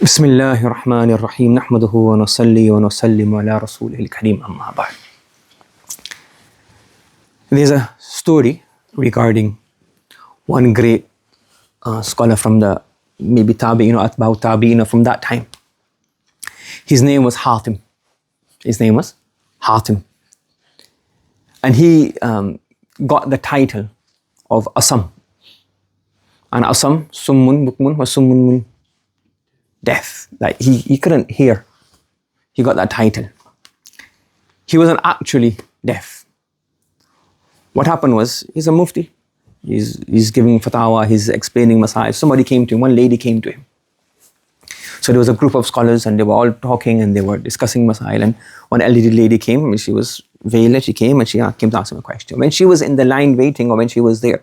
بسم الله الرحمن الرحيم نحمده ونصلي ونسلم على رسوله الكريم أما بعد. There's a story regarding one great scholar from the maybe Tabi'in or Atba'u Tabi'in from that time. His name was Hatim. And he got the title of Asam. And Asam, Summun, Bukmun, was Summun, deaf. Like he couldn't hear. He got that title. He wasn't actually deaf. What happened was, he's a mufti. He's giving fatwa, he's explaining masail. Somebody came to him, one lady came to him. So there was a group of scholars and they were all talking and they were discussing masail, and one elderly lady came, and she was veiled, she came and she came to ask him a question. When she was in the line waiting, or when she was there,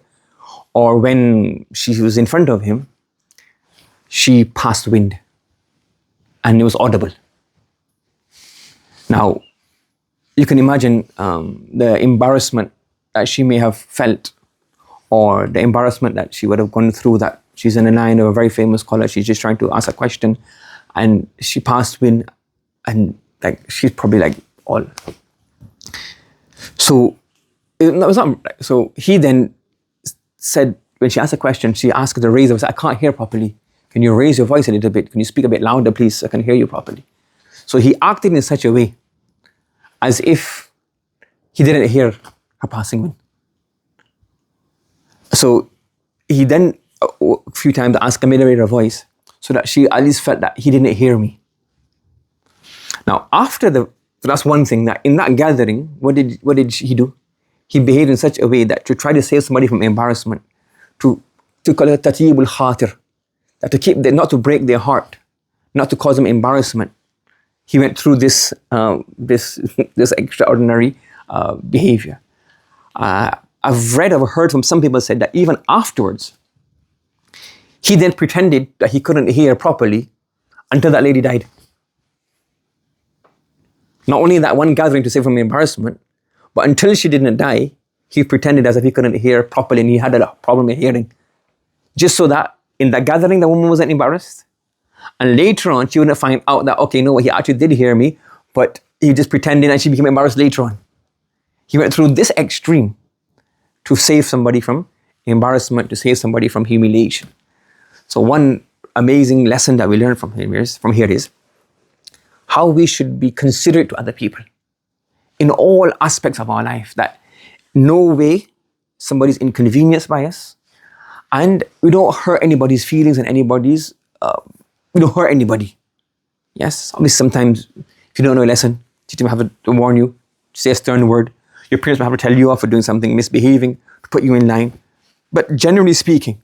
or when she was in front of him, she passed wind and it was audible. Now, you can imagine the embarrassment that she may have felt, or the embarrassment that she would have gone through, that she's in a line of a very famous scholar, she's just trying to ask a question, and she passed wind, and like she's probably like all. So he then said, when she asked a question, she asked the raiser, I can't hear properly. Can you raise your voice a little bit? Can you speak a bit louder, please? So I can hear you properly. So he acted in such a way as if he didn't hear her passing wind. So he then a few times asked her, made her raise her voice, so that she at least felt that he didn't hear me. Now, so that's one thing, that in that gathering, what did he do? He behaved in such a way that to try to save somebody from embarrassment, to call it tatyibul khatir, that to keep them, not to break their heart, not to cause them embarrassment. He went through this extraordinary behavior. I've read or heard from some people said that even afterwards, he then pretended that he couldn't hear properly until that lady died. Not only in that one gathering to save from embarrassment, but until she didn't die, he pretended as if he couldn't hear properly and he had a problem with hearing. Just so that in that gathering, the woman wasn't embarrassed. And later on, she wouldn't find out that, okay, no, he actually did hear me, but he just pretended and she became embarrassed later on. He went through this extreme to save somebody from embarrassment, to save somebody from humiliation. So one amazing lesson that we learn from here is how we should be considerate to other people in all aspects of our life, that no way somebody's inconvenienced by us, and we don't hurt anybody's feelings and we don't hurt anybody. Yes, obviously sometimes if you don't know a lesson, teacher may have to warn you, say a stern word. Your parents may have to tell you off for doing something, misbehaving, to put you in line. But generally speaking,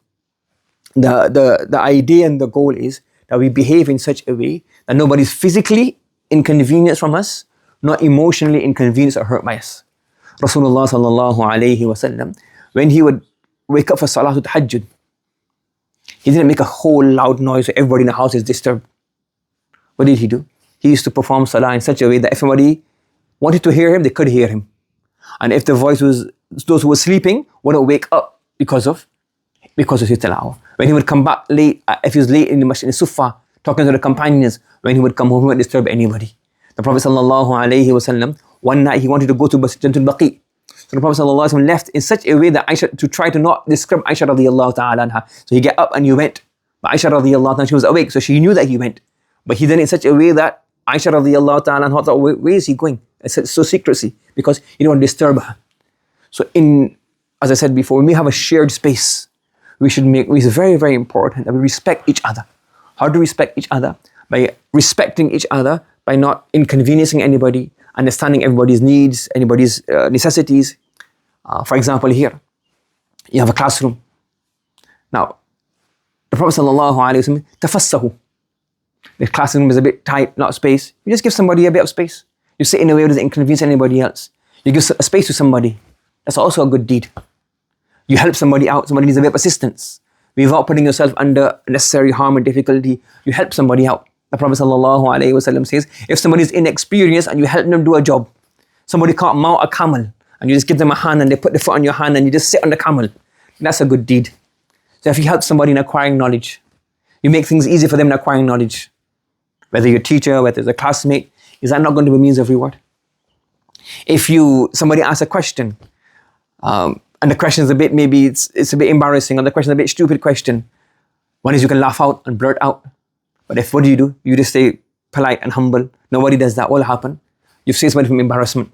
the idea and the goal is that we behave in such a way that nobody's physically inconvenienced from us, not emotionally inconvenienced or hurt by us. Rasulullah sallallahu alayhi wa sallam, when he would wake up for Salatul Tahajjud, he didn't make a whole loud noise so everybody in the house is disturbed. What did he do? He used to perform Salah in such a way that if somebody wanted to hear him, they could hear him. And if the voice was, those who were sleeping wouldn't wake up because of his tilawah. When he would come back late, if he was late in the masjid, in the sufa, talking to the companions, when he would come home, he wouldn't disturb anybody. The Prophet sallallahu alayhi wa sallam, one night he wanted to go to Jannatul Baqi. So the Prophet sallallahu alayhi wa sallam left in such a way that Aisha, to try to not disturb Aisha radiyallahu ta'ala anha. So he get up and he went. But Aisha radiyallahu ta'ala, she was awake, so she knew that he went. But he did it in such a way that Aisha radiyallahu ta'ala anha thought, where is he going? It's so secrecy, because you don't want to disturb her. So as I said before, when we have a shared space, it's very, very important that we respect each other. How do we respect each other? By respecting each other, by not inconveniencing anybody, understanding everybody's needs, anybody's necessities. For example, here, you have a classroom. Now, the Prophet ﷺ, tafassahu. The classroom is a bit tight, not space. You just give somebody a bit of space. You sit in a way that doesn't inconvenience anybody else. You give a space to somebody. That's also a good deed. You help somebody out, somebody needs a bit of assistance. Without putting yourself under necessary harm and difficulty, you help somebody out. The Prophet ﷺ says, if somebody is inexperienced and you help them do a job, somebody can't mount a camel, and you just give them a hand and they put the foot on your hand and you just sit on the camel, that's a good deed. So if you help somebody in acquiring knowledge, you make things easy for them in acquiring knowledge. whether you're a teacher, whether it's a classmate, is that not going to be a means of reward? If somebody asks a question, and the question is a bit, maybe it's a bit embarrassing, or the question is a bit stupid question, one is you can laugh out and blurt out. But what do? You just stay polite and humble. Nobody does that. What will happen? You've saved somebody from embarrassment.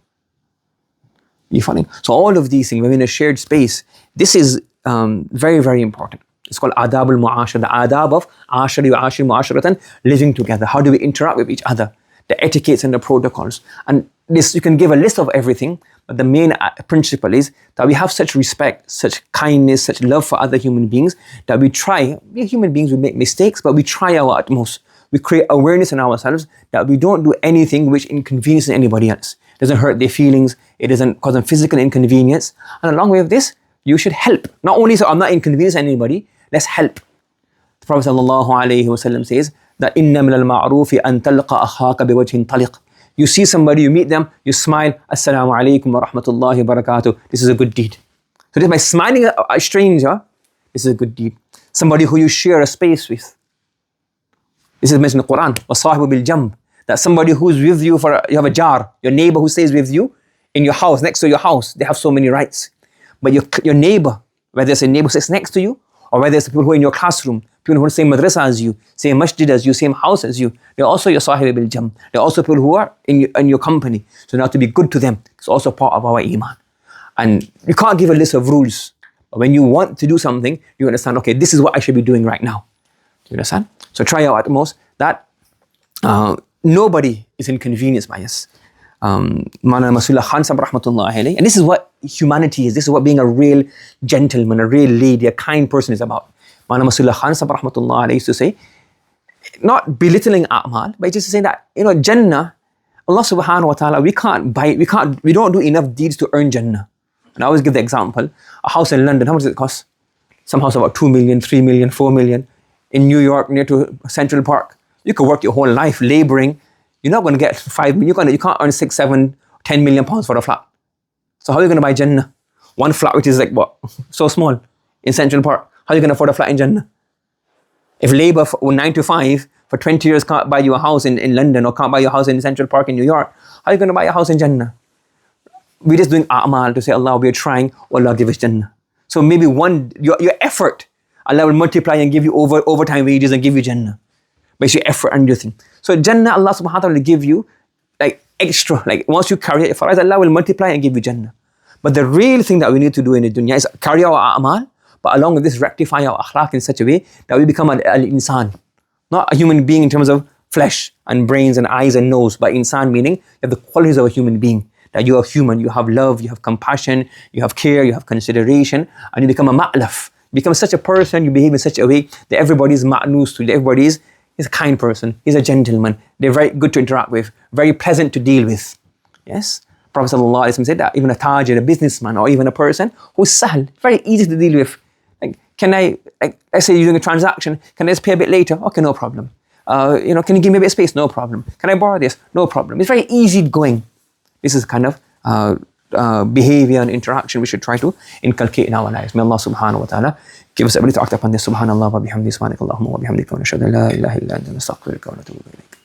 You following? So all of these things, when we're in a shared space, this is very, very important. It's called adab al-mu'ashara, the adab of ashari wa ashri mu'asharatan, living together. How do we interact with each other? The etiquettes and the protocols. And this, you can give a list of everything, but the main principle is that we have such respect, such kindness, such love for other human beings, that we try, we human beings, we make mistakes, but we try our utmost. We create awareness in ourselves that we don't do anything which inconveniences anybody else. It doesn't hurt their feelings, it doesn't cause them physical inconvenience. And along with this, you should help. Not only so I'm not inconveniencing anybody, let's help. The Prophet ﷺ says that inna min al-ma'rufi an talqa akhaka biwajhin taliq. You see somebody, you meet them, you smile, assalamu alaikum wa rahmatullahi wa barakatuh. This is a good deed. So just by smiling at a stranger, this is a good deed. Somebody who you share a space with. This is mentioned in the Quran. وَصَاحِبُ بِالْجَنْبِ. That somebody who's with you, you have a jar, your neighbor who stays with you in your house, next to your house, they have so many rights. But your neighbor, whether it's a neighbor who sits next to you, or whether it's the people who are in your classroom, people who are in the same madrasa as you, same masjid as you, same house as you, they're also your sahib bil-jam. They're also people who are in your company. So now to be good to them, it's also part of our iman. And you can't give a list of rules. But when you want to do something, you understand, okay, this is what I should be doing right now. Do you understand? So try our utmost that nobody is inconvenienced by us. Maulana Masrullah Khan Sahib rahmatullahi alayhi. And this is what humanity is. This is what being a real gentleman, a real lady, a kind person is about. Maulana Masrullah Khan Sahib rahmatullahi alayhi used to say, not belittling a'mal, but just to say that, Jannah, Allah subhanahu wa ta'ala, we don't do enough deeds to earn Jannah. And I always give the example, a house in London, how much does it cost? Some house about 2 million, 3 million, 4 million. In New York, near to Central Park, you could work your whole life laboring. You're not going to get 5 million. You can't earn 6, 7, 10 million pounds for a flat. So how are you going to buy Jannah? One flat which is like what? So small in Central Park. How are you going to afford a flat in Jannah? If labor 9 to 5 for 20 years can't buy you a house in London, or can't buy you a house in Central Park in New York, how are you going to buy a house in Jannah? We're just doing a'mal to say, Allah, we're trying, Allah give us Jannah. So maybe your effort, Allah will multiply and give you overtime wages and give you Jannah. But it's your effort and your thing. So Jannah, Allah subhanahu wa ta'ala will give you like extra, like once you carry it, Allah will multiply and give you Jannah. But the real thing that we need to do in the dunya is carry our a'mal, but along with this rectify our akhlaq in such a way that we become al-insan. Not a human being in terms of flesh and brains and eyes and nose, but insan meaning you have the qualities of a human being. That you are human, you have love, you have compassion, you have care, you have consideration, and you become a ma'laf. You become such a person, you behave in such a way that everybody is ma'nus to you, everybody is a kind person, he's a gentleman, they're very good to interact with, very pleasant to deal with. Yes? Prophet ﷺ said that even a tajir, a businessman, or even a person who's sahl, very easy to deal with. Like, let's say you're doing a transaction, can I just pay a bit later? Okay, no problem. Can you give me a bit of space? No problem. Can I borrow this? No problem. It's very easy going. This is kind of behavior and interaction we should try to inculcate in our lives. May Allah subhanahu wa ta'ala give us ability to act upon this. Subhanallah wa bihamdi, subhanakallahumma wa bihamdika wa nashhadu an la ilaha illa anta nastaghfiruka wa natubu ilayk.